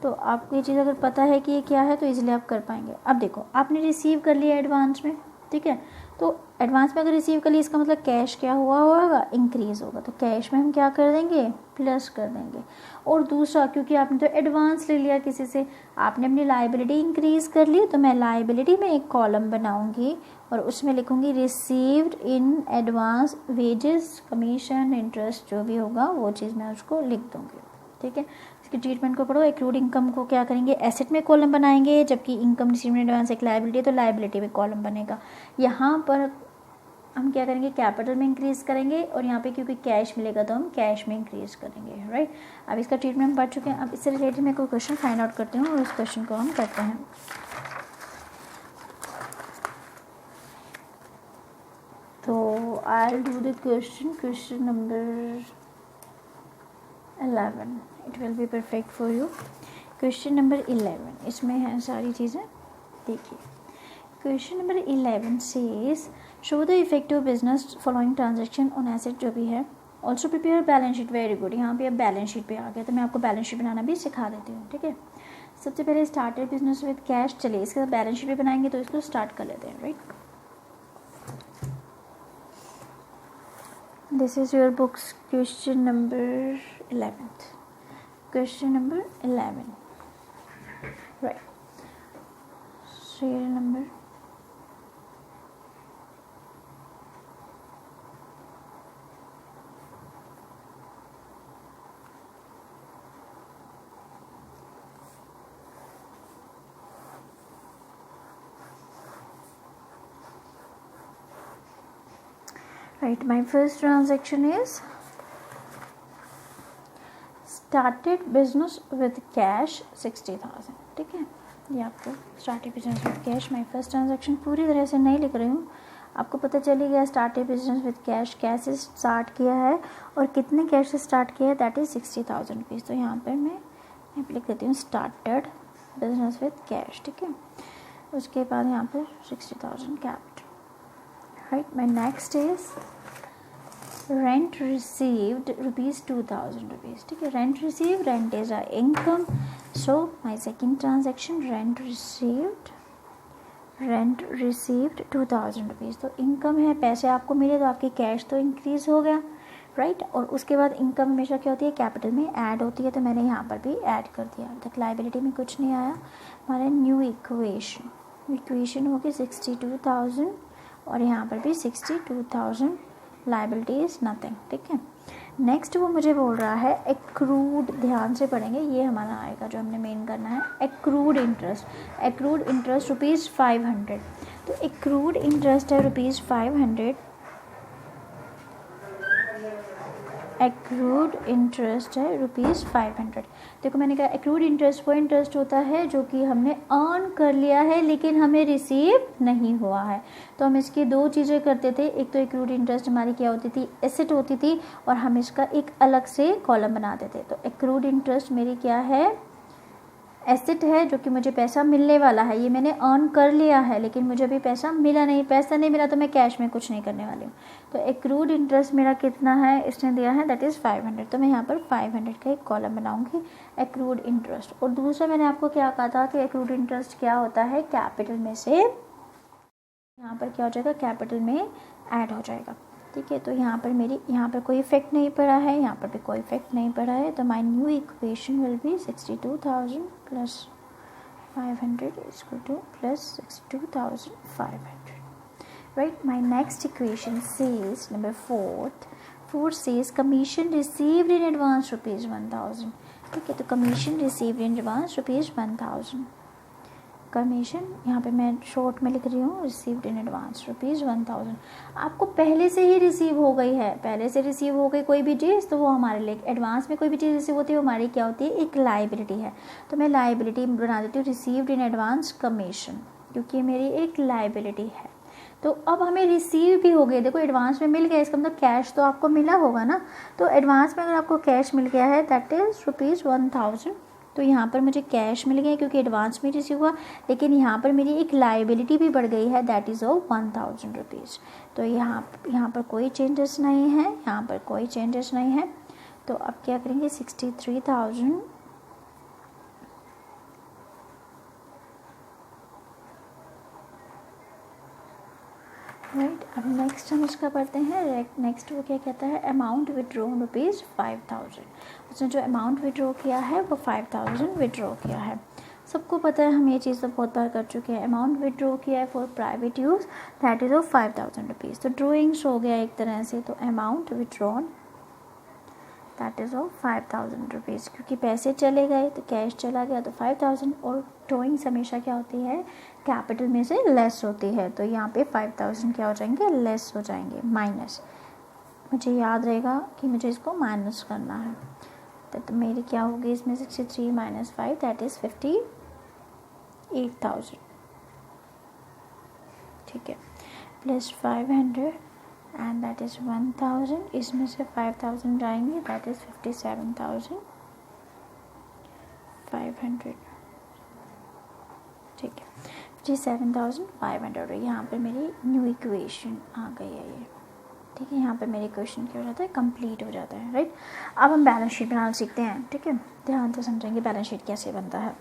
तो आपको ये चीज़ अगर पता है कि ये क्या है तो इजीली आप कर पाएंगे। अब देखो, आपने रिसीव कर लिया एडवांस में, ठीक है, तो एडवांस में अगर रिसीव कर लिया इसका मतलब कैश क्या हुआ होगा, इंक्रीज़ होगा, तो कैश में हम क्या कर देंगे, प्लस कर देंगे। और दूसरा, क्योंकि आपने तो एडवांस ले लिया किसी से, आपने अपनी लाइबिलिटी इंक्रीज़ कर ली, तो मैं लाइबिलिटी में एक कॉलम बनाऊंगी और उसमें लिखूंगी received in advance wages, commission, interest जो भी होगा वो चीज़ मैं उसको लिख दूँगी। ठीक है, इसकी ट्रीटमेंट को पढ़ो। एक्रूड इनकम को क्या करेंगे, एसेट में कॉलम बनाएंगे, जबकि इनकम रिसीव्ड इन एडवांस एक लाइबिलिटी है तो लाइबिलिटी में कॉलम बनेगा। यहाँ पर हम क्या करेंगे, कैपिटल में इंक्रीज़ करेंगे, और यहाँ पे क्योंकि कैश मिलेगा तो हम कैश में इंक्रीज़ करेंगे, राइट। अब इसका ट्रीटमेंट हम पढ़ चुके हैं। अब इससे रिलेटेड मैं कोई क्वेश्चन फाइंड आउट करती हूँ और उस क्वेश्चन को हम करते हैं। तो I will do the question number 11, it will be perfect for you. Question number 11, इसमें है सारी चीज़ें, देखिए। Question number 11 says show the effective business following transaction on asset जो भी है, also prepare balance sheet. Very good, यहाँ पे अब बैलेंस शीट पे आ गया, तो मैं आपको बैलेंस शीट बनाना भी सिखा देती हूँ। ठीक है, सबसे पहले स्टार्टेड बिजनेस विद कैश, चलिए इसके बाद बैलेंस शीट भी बनाएंगे, तो इसको स्टार्ट कर लेते हैं, right. This is your books question number 11th, question number 11, right. serial number right, my first transaction is started business with cash 60,000। ठीक है, ये आपको started business with cash, my first transaction पूरी तरह से नहीं लिख रही हूँ, आपको पता चली गया स्टार्टेड बिजनेस विद कैश, कैसे स्टार्ट किया है और कितने कैश से स्टार्ट किया है, दैट इज़ 60,000 रुपीज़। तो यहाँ पर मैं लिख देती हूँ स्टार्टेड बिजनेस विद कैश। ठीक है, उसके बाद यहाँ पर 60,000 capital, right. My next is rent received rupees 2,000 rupees. ठीक है, rent receive, rent is a income, so my second transaction rent received 2,000 rupees. तो इनकम है, पैसे आपको मिले तो आपकी कैश तो इंक्रीज़ हो गया, राइट। और उसके बाद इनकम हमेशा क्या होती है, कैपिटल में ऐड होती है, तो मैंने यहाँ पर भी ऐड कर दिया। अभी तक लाइबिलिटी में कुछ नहीं आया। हमारा न्यू इक्वेशन होगी 62,000 और यहाँ पर भी 62,000, लाइबिलिटी इज़ नथिंग। ठीक है, नेक्स्ट वो मुझे बोल रहा है एक्रूड, ध्यान से पढ़ेंगे, ये हमारा आएगा जो हमने मेन करना है, एक्रूड इंटरेस्ट रुपीज़ 500। तो एक्रूड इंटरेस्ट है रुपीज़ 500, एक्रूड इंटरेस्ट है रुपीज़ 500। देखो मैंने कहा एक्रूड इंटरेस्ट वो इंटरेस्ट होता है जो कि हमने अर्न कर लिया है लेकिन हमें रिसीव नहीं हुआ है। तो हम इसकी दो चीज़ें करते थे, एक तो एक्रूड इंटरेस्ट हमारी क्या होती थी, एसेट होती थी, और हम इसका एक अलग से कॉलम बनाते थे। तो एक्रूड इंटरेस्ट मेरी क्या है, एसेट है जो कि मुझे पैसा मिलने वाला है, ये मैंने अर्न कर लिया है लेकिन मुझे अभी पैसा मिला नहीं, पैसा नहीं मिला तो मैं कैश में कुछ नहीं करने वाली हूँ। तो एक्रूड इंटरेस्ट मेरा कितना है, इसने दिया है दैट इज़ 500, तो मैं यहाँ पर 500 का एक कॉलम बनाऊँगी एक्रूड इंटरेस्ट। और दूसरा मैंने आपको क्या कहा था कि एक्रूड इंटरेस्ट क्या होता है, कैपिटल में से यहाँ पर क्या हो जाएगा, कैपिटल में ऐड हो जाएगा। ठीक है, तो यहाँ पर मेरी यहाँ पर कोई इफेक्ट नहीं पड़ा है, यहाँ पर भी कोई इफेक्ट नहीं पड़ा है। तो my new equation will be 62,000 plus 500 is equal two plus 62,500, right. My next equation says number 4 says commission received in advance rupees 1,000। ठीक है, तो commission received in advance rupees 1,000, commission यहाँ पे मैं शॉर्ट में लिख रही हूँ, रिसीव्ड इन एडवांस रुपीज़ 1,000। आपको पहले से ही रिसीव हो गई है, पहले से रिसीव हो गई कोई भी चीज़ तो वो हमारे लिए, एडवांस में कोई भी चीज़ रिसीव होती है वो हमारी क्या होती है, एक लाइबिलिटी है। तो मैं लाइबिलिटी बना देती हूँ रिसीव्ड इन एडवांस कमीशन, क्योंकि ये मेरी एक लाइबिलिटी है। तो अब हमें रिसीव भी हो गए, देखो एडवांस में मिल गया, इसका मतलब कैश तो आपको मिला होगा ना। तो एडवांस में अगर आपको कैश मिल गया है दैट इज़ रुपीज़ 1,000, तो यहाँ पर मुझे कैश मिल गया क्योंकि एडवांस में रिसीव हुआ, लेकिन यहाँ पर मेरी एक लाइबिलिटी भी बढ़ गई है दैट इज़ ऑफ 1,000 रुपीज़। तो यहाँ पर कोई चेंजेस नहीं है, यहाँ पर कोई चेंजेस नहीं है। तो अब क्या करेंगे, 63,000 राइट। अब नेक्स्ट हम इसका पढ़ते हैं। नेक्स्ट वो क्या कहता है, अमाउंट विड्रॉन रुपीज़ 5000। उसने जो अमाउंट विड्रॉ किया है वो 5000 विड्रॉ किया है। सबको पता है, हम ये चीज़ तो बहुत बार कर चुके हैं। अमाउंट विड्रॉ किया है for private use, that is of 5000 rupees. तो ड्रॉइंग्स हो गया एक तरह से। तो amount withdrawn that is of 5000 rupees, क्योंकि पैसे चले गए तो कैश चला गया तो 5000, और ड्रॉइंग्स हमेशा क्या होती है, कैपिटल में से लेस होती है। तो यहाँ पे 5000 क्या हो जाएंगे, लेस हो जाएंगे, माइनस। मुझे याद रहेगा कि मुझे इसको माइनस करना है। तो मेरी क्या होगी इसमें, 63 माइनस 5 दैट इज़ 58,000, ठीक है, प्लस 500 एंड दैट इज़ 1000। इसमें से 5000 जाएंगे, दैट इज़ 57,500, ठीक है, 57,500। यहाँ पे मेरी न्यू इक्वेशन आ गई है ये, ठीक है। यहाँ पे मेरे क्वेश्चन क्या हो जाता है, कंप्लीट हो जाता है, राइट। अब हम बैलेंस शीट बनाना सीखते हैं, ठीक है। ध्यान से समझेंगे बैलेंस शीट कैसे बनता है।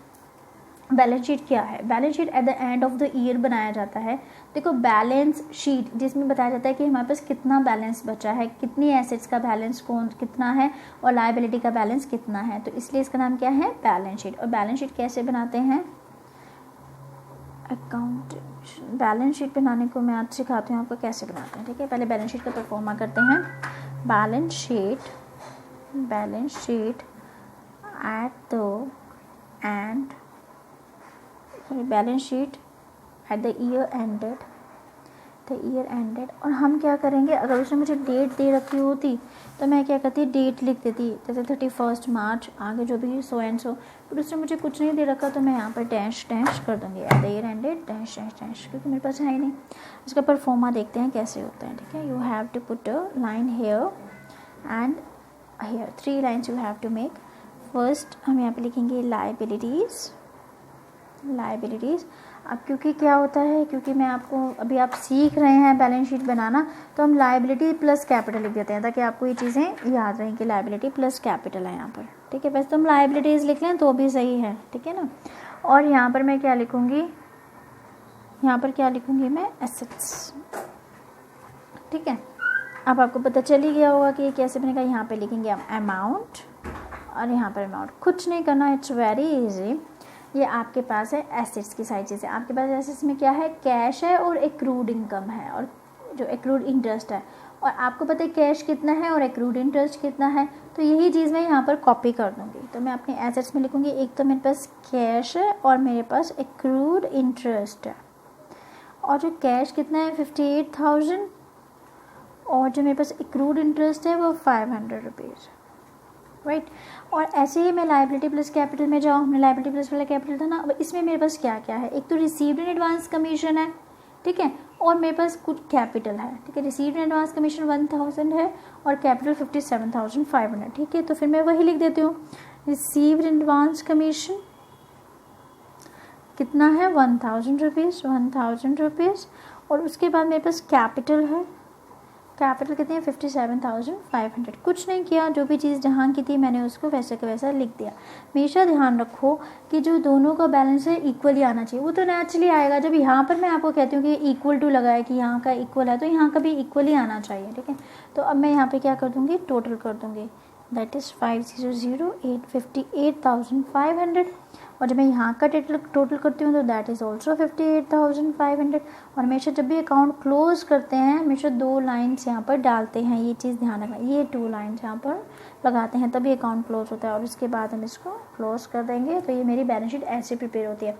बैलेंस शीट क्या है, balance sheet at the end of the year बनाया जाता है। देखो बैलेंस शीट जिसमें बताया जाता है कि हमारे पास कितना बैलेंस बचा है, कितनी एसेट्स का बैलेंस कौन कितना है और लायबिलिटी का बैलेंस कितना है, तो इसलिए इसका नाम क्या है, बैलेंस शीट। और बैलेंस शीट कैसे बनाते हैं, अकाउंट बैलेंस शीट बनाने को मैं आज सिखाती हूँ आपको कैसे बनाते हैं, ठीक है। पहले बैलेंस शीट का परफॉर्मा करते हैं। Balance sheet at the end balance sheet at the year ended. और हम क्या करेंगे, अगर उसने मुझे डेट दे रखी होती तो मैं क्या करती, डेट लिख देती, जैसे 31 मार्च, आगे जो भी सो एंड सो। फिर उसने मुझे कुछ नहीं दे रखा तो मैं यहाँ पर डैश कर दूँगी, at the year ended dash, क्योंकि मेरे पास है ही नहीं। इसका परफॉर्मा देखते हैं कैसे होता है, ठीक है। You have to put a line here and here, 3 lines you have to make. First हम यहाँ पे लिखेंगे लायबिलिटीज़। अब क्योंकि क्या होता है, क्योंकि मैं आपको अभी आप सीख रहे हैं बैलेंस शीट बनाना, तो हम लायबिलिटी प्लस कैपिटल लिख देते हैं ताकि आपको ये चीज़ें याद रहें कि लायबिलिटी प्लस कैपिटल है यहाँ पर, ठीक है। वैसे तो हम लायबिलिटीज़ लिख लें तो भी सही है, ठीक है ना। और यहाँ पर मैं क्या लिखूँगी, मैं एसेट्स, ठीक है। अब आपको पता चल ही गया होगा कि ये कैसे बनेगा। यहाँ पर लिखेंगे हम अमाउंट, और यहाँ पर अमाउंट कुछ नहीं करना, इट्स वेरी ईजी। ये आपके पास है एसेट्स की सारी चीज़ें। आपके पास एसेट्स में क्या है, कैश है और एक्रूड इनकम है, और जो एक्रूड इंटरेस्ट है। और आपको पता है कैश कितना है और एक्रूड इंटरेस्ट कितना है, तो यही चीज़ मैं यहाँ पर कॉपी कर दूँगी। तो मैं अपने एसेट्स में लिखूँगी, एक तो मेरे पास कैश है और मेरे पास एक्रूड इंटरेस्ट है। और जो कैश कितना है 58,000, और जो मेरे पास एक्रूड इंटरेस्ट है वो 500 रुपीज़, राइट। और ऐसे ही मैं लायबिलिटी प्लस कैपिटल में जाऊँ, हमने लायबिलिटी प्लस वाला कैपिटल था ना। अब इसमें मेरे पास क्या क्या है, एक तो रिसीव्ड इन एडवांस कमीशन है, ठीक है, और मेरे पास कुछ कैपिटल है, ठीक है। रिसीव्ड इन एडवांस कमीशन 1000 है और कैपिटल 57,500, ठीक है। तो फिर मैं वही लिख देती हूँ, रिसीव्ड इन एडवांस कमीशन कितना है 1000 रुपीज़, और उसके बाद मेरे पास कैपिटल है, कैपिटल कितनी है 57,500। कुछ नहीं किया, जो भी चीज़ जहाँ की थी मैंने उसको वैसे का वैसा लिख दिया। हमेशा ध्यान रखो कि जो दोनों का बैलेंस है इक्वली आना चाहिए। वो तो नेचुरली आएगा जब यहाँ पर मैं आपको कहती हूँ कि इक्वल टू लगा है कि यहाँ का इक्वल है, तो यहाँ का भी इक्वली आना चाहिए, ठीक है। तो अब मैं यहाँ पे क्या कर दूँगी, टोटल कर दूँगी, दैट इज़ 58,500। और जब मैं यहाँ का टोटल करती हूँ तो दैट इज़ ऑल्सो 58,500। और हमेशा जब भी अकाउंट क्लोज करते हैं हमेशा 2 लाइन्स यहाँ पर डालते हैं, ये चीज़ ध्यान रखना, ये 2 लाइन्स यहाँ पर लगाते हैं तभी अकाउंट क्लोज होता है। और उसके बाद हम इसको क्लोज कर देंगे। तो ये मेरी बैलेंस शीट ऐसे प्रिपेयर होती है।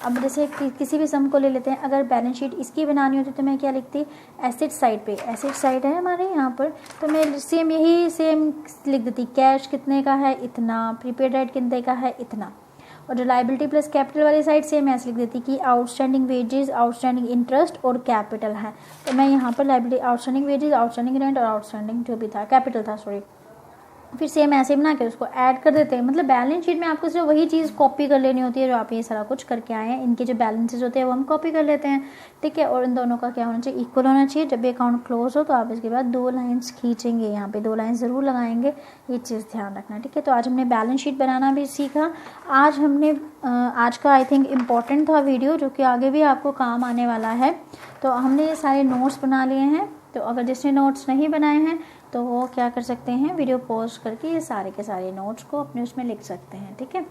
अब जैसे किसी भी सम को ले लेते हैं, अगर बैलेंस शीट इसकी बनानी होती तो मैं क्या लिखती, एसेट साइड पे, एसेट साइड है हमारे यहाँ पर, तो मैं सेम लिख देती, कैश कितने का है इतना, प्रीपेड राइट कितने का है इतना। और जो लायबिलिटी प्लस कैपिटल वाली साइड सेम ऐसे लिख देती कि आउटस्टैंडिंग वेजेस, आउटस्टैंडिंग इंटरेस्ट और कैपिटल है। तो मैं यहाँ पर liability, outstanding wages, outstanding rent और आउटस्टैंडिंग जो भी था कैपिटल था, सॉरी, फिर सेम ऐसे बना के उसको ऐड कर देते हैं। मतलब बैलेंस शीट में आपको सिर्फ वही चीज़ कॉपी कर लेनी होती है जो आप ये सारा कुछ करके आए हैं। इनके जो बैलेंसेज होते हैं वो हम कॉपी कर लेते हैं, ठीक है। और इन दोनों का क्या होना चाहिए, इक्वल होना चाहिए। जब भी अकाउंट क्लोज हो तो आप इसके बाद 2 लाइन्स खींचेंगे, यहाँ पे 2 लाइन्स ज़रूर लगाएंगे, ये चीज़ ध्यान रखना, ठीक है। तो आज हमने बैलेंस शीट बनाना भी सीखा। आज का आई थिंक इम्पॉर्टेंट था वीडियो, जो कि आगे भी आपको काम आने वाला है। तो हमने ये सारे नोट्स बना लिए हैं, तो अगर जिसने नोट्स नहीं बनाए हैं तो वो क्या कर सकते हैं, वीडियो पॉज करके ये सारे के सारे नोट्स को अपने उसमें लिख सकते हैं, ठीक है।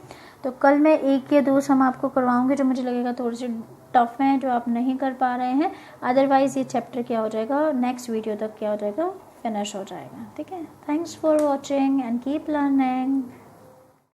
तो कल मैं 1 या 2 सम आपको करवाऊँगी जो मुझे लगेगा थोड़े से टफ हैं, जो आप नहीं कर पा रहे हैं। अदरवाइज़ ये चैप्टर क्या हो जाएगा, नेक्स्ट वीडियो तक क्या हो जाएगा, फिनिश हो जाएगा, ठीक है। Thanks for watching and keep learning.